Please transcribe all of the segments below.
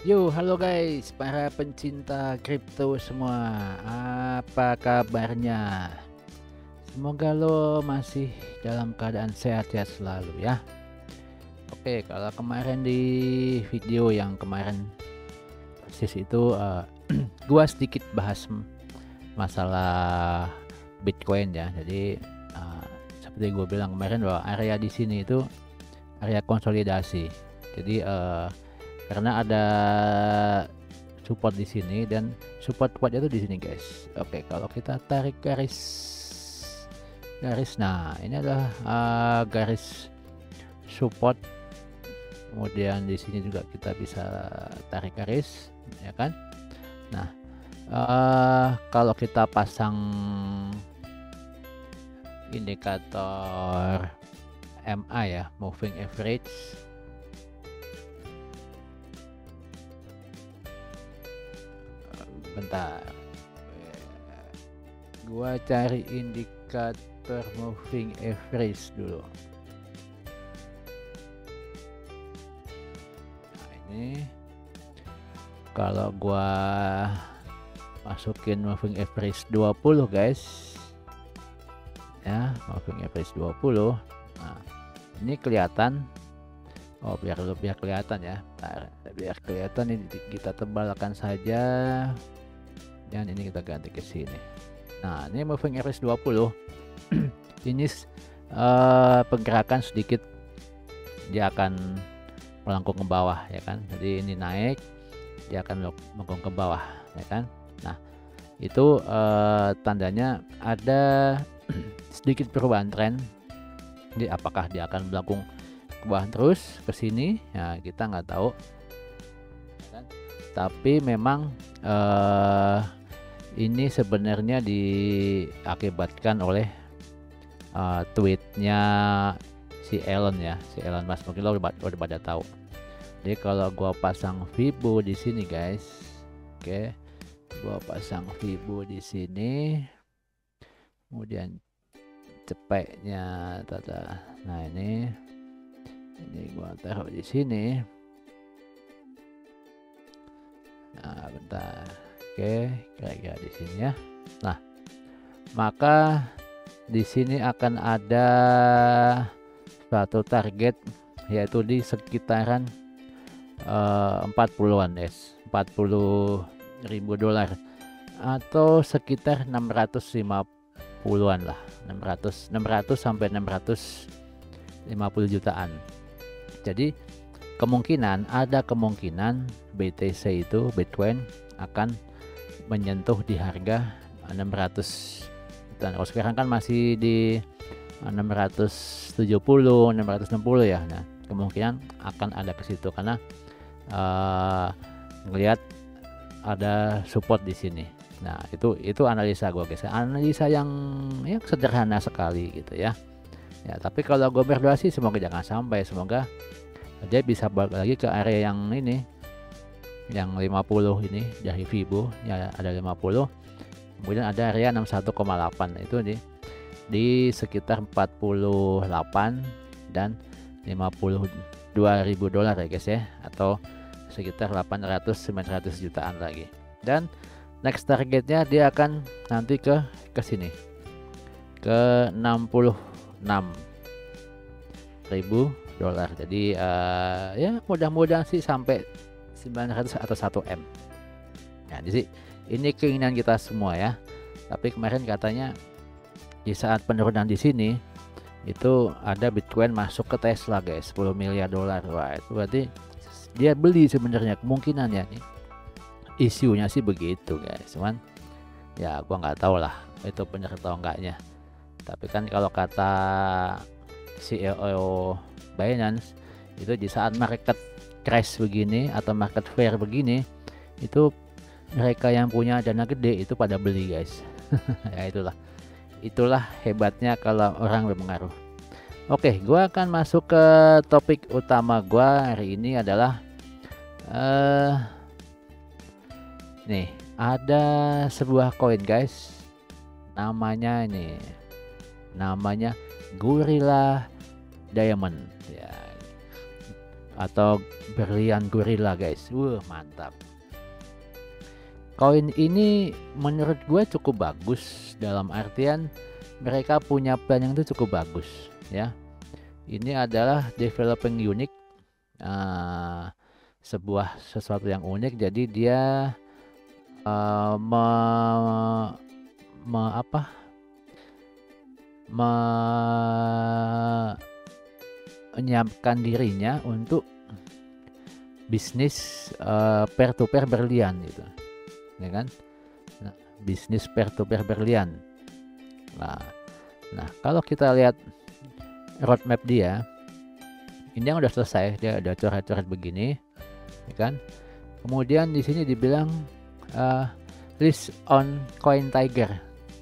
Yo, halo guys, para pencinta kripto semua. Apa kabarnya? Semoga lo masih dalam keadaan sehat-sehat selalu ya. Oke, kalau kemarin di video yang kemarin persis itu gua sedikit bahas masalah Bitcoin ya. Jadi seperti gue bilang kemarin bahwa area di sini itu area konsolidasi. Jadi karena ada support di sini dan support kuatnya itu di sini guys. Oke, kalau kita tarik garis, nah ini adalah garis support. Kemudian di sini juga kita bisa tarik garis, ya kan? Nah, kalau kita pasang indikator MA ya, moving average. Bentar, gua cari indikator moving average dulu. Nah, ini kalau gua masukin moving average 20 guys ya, moving average 20. Nah, ini kelihatan. Oh, biar kelihatan ya. Bentar, biar kelihatan ini kita tebalkan saja. Dan ini kita ganti ke sini. Nah, ini moving average 20. Ini pergerakan sedikit dia akan melengkung ke bawah ya kan. Jadi ini naik, dia akan melengkung ke bawah ya kan. Nah, itu tandanya ada sedikit perubahan tren. Jadi apakah dia akan melengkung ke bawah terus ke sini ya, kita nggak tahu kan? Tapi memang ini sebenarnya diakibatkan oleh tweetnya si Elon ya, si Elon Musk. Mungkin lo udah pada tahu. Jadi kalau gua pasang Fibo di sini guys, oke, gua pasang Fibo di sini, kemudian cepetnya tata. Nah ini gua taruh di sini. Nah bentar, oke, kira-kira di sini ya. Nah, maka di sini akan ada suatu target yaitu di sekitaran 40-an guys, 40.000 dolar atau sekitar 650-an lah, 600 sampai 650 jutaan. Jadi ada kemungkinan BTC itu, Bitcoin, akan menyentuh di harga 600. Dan kalau sekarang kan masih di 670, 660 ya. Nah, kemungkinan akan ada ke situ karena ngelihat ada support di sini. Nah, itu analisa gue guys. Analisa yang ya sederhana sekali gitu ya. Ya, tapi kalau gue berdoa sih semoga jangan sampai, semoga dia bisa balik lagi ke area yang ini, yang 50 ini dari Fibo ya, ada 50. Kemudian ada area 61,8 itu di sekitar 48 dan 52.000 dolar ya guys ya, atau sekitar 800-900 jutaan lagi. Dan next targetnya dia akan nanti ke sini, ke 66.000 dolar. Jadi ya mudah-mudahan sih sampai 900 atau 1 M. Nah, ini keinginan kita semua ya. Tapi kemarin katanya di saat penurunan di sini itu ada Bitcoin masuk ke Tesla guys, 10 miliar dolar. Wah, itu berarti dia beli sebenarnya kemungkinannya nih. Isunya sih begitu guys. Cuman ya gua nggak tahu lah itu benar atau enggaknya. Tapi kan kalau kata CEO Binance itu di saat market crash begini atau market fair begini, itu mereka yang punya dana gede itu pada beli guys. Ya itulah hebatnya kalau orang berpengaruh. Oke, gua akan masuk ke topik utama gua hari ini adalah nih, ada sebuah koin guys, namanya Gorilla Diamond ya. atau berlian gorilla guys. Mantap. Koin ini menurut gue cukup bagus, dalam artian mereka punya plan yang itu cukup bagus ya. Ini adalah developing unique, sebuah sesuatu yang unik. Jadi dia menyiapkan dirinya untuk bisnis peer to peer berlian gitu, ya kan? Nah, bisnis peer to peer berlian. Nah, kalau kita lihat roadmap dia, ini yang udah selesai, dia udah coret-coret begini, ya kan? Kemudian di sini dibilang list on CoinTiger.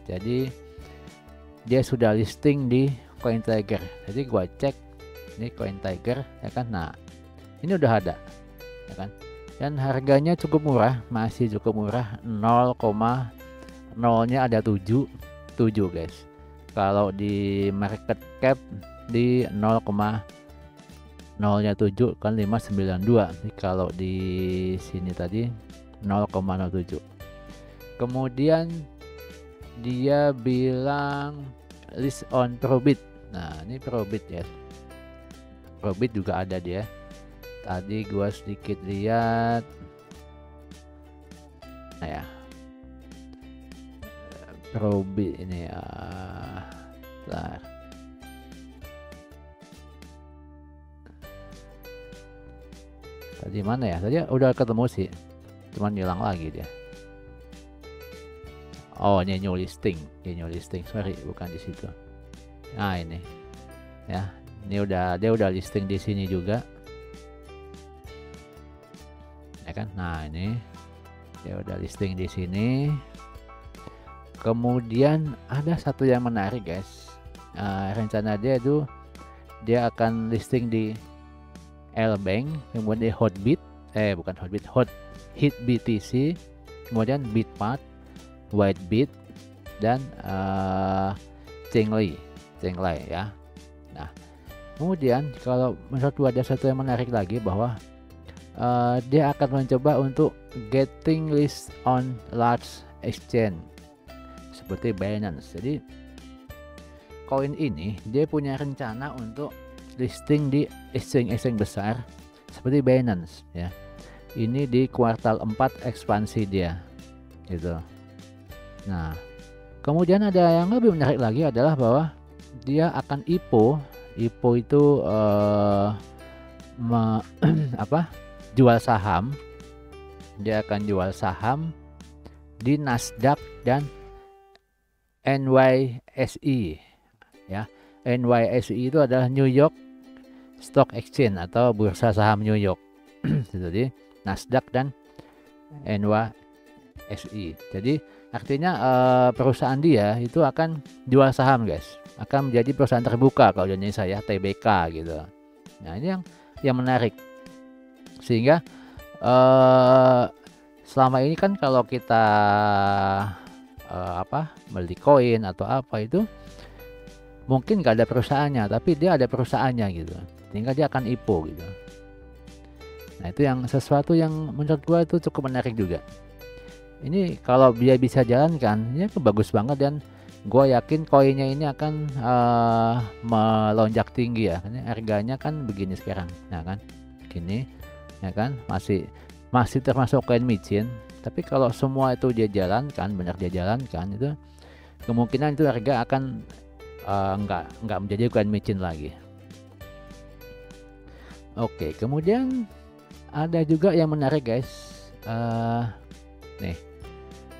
Jadi dia sudah listing di CoinTiger. Jadi gua cek ini CoinTiger, ya kan? Nah, ini udah ada, ya kan? Dan harganya cukup murah, masih cukup murah, 0,0-nya ada 7 guys. Kalau di market cap di 0,0-nya 7 kan 592. Jadi kalau di sini tadi 0,07. Kemudian dia bilang list on Probit. Nah, ini Probit ya. Probit juga ada dia. Tadi gua sedikit lihat. Nah ya, Probit ini ya. Bentar. Tadi mana ya? Tadi udah ketemu sih, cuman hilang lagi dia. Oh, ini new listing, sorry, bukan di situ. Nah, ini ya, ini dia udah listing di sini juga, ya kan? Nah, ini dia udah listing di sini. Kemudian ada satu yang menarik guys, rencana dia itu dia akan listing di L-Bank, kemudian di HitBTC, kemudian Bitpart, Whitebit, dan Chenglai ya. Nah, kemudian kalau menurut gua ada satu yang menarik lagi, bahwa dia akan mencoba untuk getting list on large exchange seperti Binance. Jadi koin ini dia punya rencana untuk listing di exchange besar seperti Binance ya. Ini di kuartal 4 ekspansi dia gitu. Nah, kemudian ada yang lebih menarik lagi adalah bahwa dia akan IPO itu jual saham. Dia akan jual saham di Nasdaq dan NYSE ya. NYSE itu adalah New York Stock Exchange atau bursa saham New York. Jadi Nasdaq dan NYSE. Jadi artinya perusahaan dia itu akan jual saham guys, akan menjadi perusahaan terbuka kalau di Indonesia ya, TBK gitu. Nah, ini yang menarik, sehingga selama ini kan kalau kita beli koin atau apa itu mungkin gak ada perusahaannya, tapi dia ada perusahaannya gitu, sehingga dia akan IPO gitu. Nah, itu yang sesuatu yang menurut gua itu cukup menarik juga. Ini kalau dia bisa jalankan, ya bagus banget, dan gue yakin koinnya ini akan melonjak tinggi ya. Ini harganya kan begini sekarang, nah kan, gini, ya kan, masih termasuk koin micin. Tapi kalau semua itu dia jalankan, benar dia jalankan, itu kemungkinan itu harga akan nggak menjadi koin micin lagi. Oke, kemudian ada juga yang menarik guys. Nih,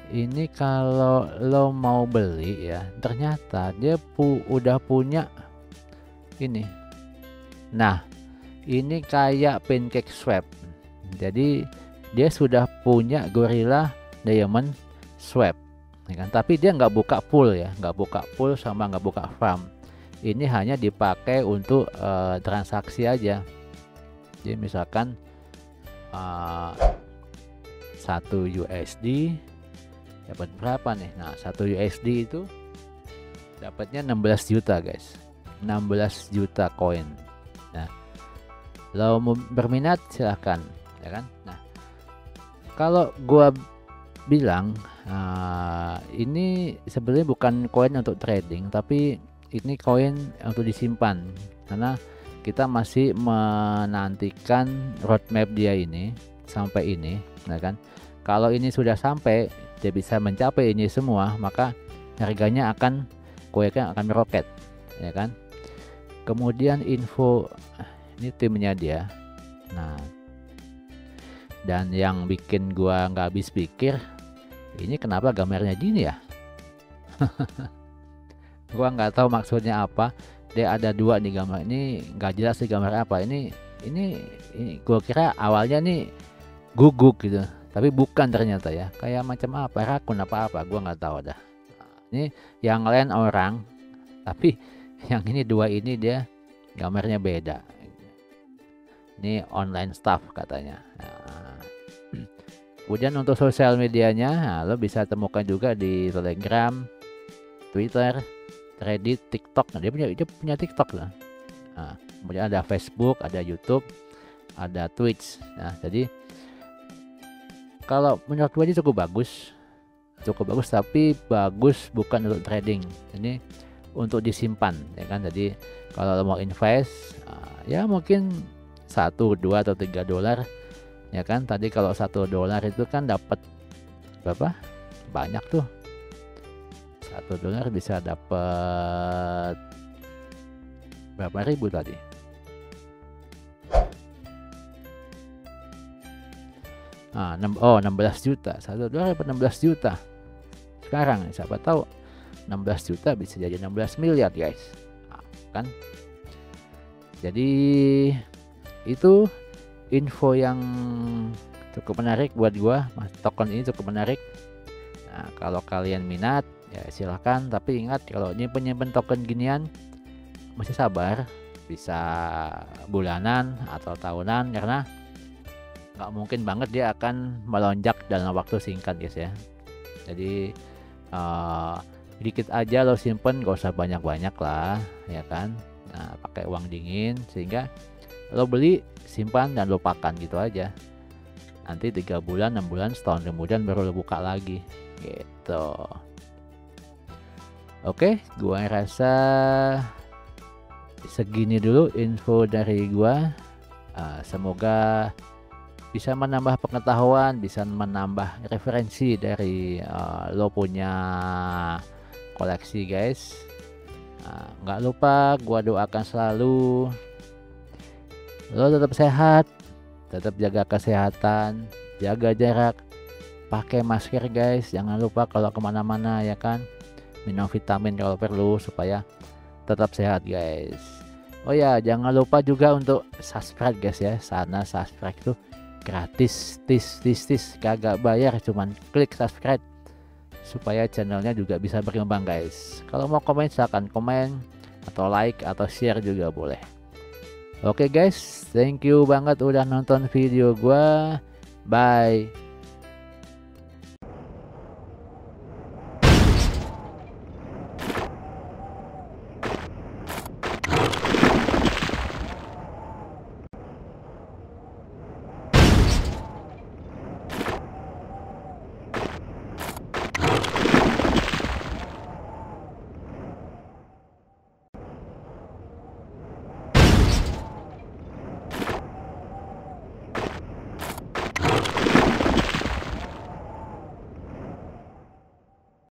ini kalau lo mau beli ya, ternyata dia udah punya ini. Nah, ini kayak PancakeSwap. Jadi dia sudah punya Gorilla Diamond Swap, ya kan? Tapi dia nggak buka pool ya, nggak buka pool sama nggak buka farm. Ini hanya dipakai untuk transaksi aja. Jadi misalkan 1 USD dapat berapa nih? Nah, 1 USD itu dapatnya 16 juta guys, 16 juta koin. Nah, Kalau mau berminat silahkan, ya kan. Nah, kalau gua bilang ini sebenarnya bukan koin untuk trading, tapi ini koin untuk disimpan, karena kita masih menantikan roadmap dia ini sampai ini, ya kan. Kalau ini sudah sampai, dia bisa mencapai ini semua, maka harganya akan koinnya akan meroket, ya kan. Kemudian info ini timnya dia. Nah, dan yang bikin gua nggak habis pikir, ini kenapa gambarnya gini ya? Gua nggak tahu maksudnya apa. Dia ada dua nih gambar, ini nggak jelas sih gambar apa. Ini gua kira awalnya nih guguk gitu, tapi bukan ternyata ya. Kayak macam apa, rakun apa gua nggak tahu dah. Ini yang lain orang, tapi yang ini dua ini dia gambarnya beda. Ini online stuff katanya. Nah, kemudian untuk sosial medianya, lo bisa temukan juga di Telegram, Twitter, Reddit, TikTok. Nah, dia punya TikTok lah. Nah, kemudian ada Facebook, ada YouTube, ada Twitch. Nah, jadi kalau menurut gue ini cukup bagus, tapi bagus bukan untuk trading. Ini untuk disimpan, ya kan. Jadi kalau lo mau invest, ya mungkin 1, 2 atau 3 dolar, ya kan. Tadi kalau 1 dolar itu kan dapat berapa? Banyak tuh. 1 dolar bisa dapat berapa ribu tadi? Nah, 16 juta. 1 dolar dapat 16 juta. Sekarang siapa tahu 16 juta bisa jadi 16 miliar, guys. Nah, kan? Jadi itu info yang cukup menarik buat gua. Token ini cukup menarik. Nah, kalau kalian minat ya silahkan, tapi ingat kalau ini penyimpan token ginian masih sabar, bisa bulanan atau tahunan, karena nggak mungkin banget dia akan melonjak dalam waktu singkat, guys ya. Jadi dikit aja lo simpen, gak usah banyak-banyak lah, ya kan. Nah, pakai uang dingin, sehingga lo beli, simpan dan lupakan gitu aja. Nanti 3 bulan, 6 bulan, setahun kemudian baru lo buka lagi gitu. Oke, gua rasa segini dulu info dari gua. Semoga bisa menambah pengetahuan, bisa menambah referensi dari lo punya koleksi, guys. Nggak lupa gua doakan selalu lo tetap sehat, tetap jaga kesehatan, jaga jarak, pakai masker, guys. Jangan lupa kalau kemana-mana, ya kan. Minum vitamin kalau perlu supaya tetap sehat, guys. Oh ya, jangan lupa juga untuk subscribe, guys ya. Sana subscribe tuh gratis, tis, kagak bayar, cuman klik subscribe supaya channelnya juga bisa berkembang, guys. Kalau mau komen silahkan komen, atau like atau share juga boleh. Oke guys, thank you banget udah nonton video gua. Bye.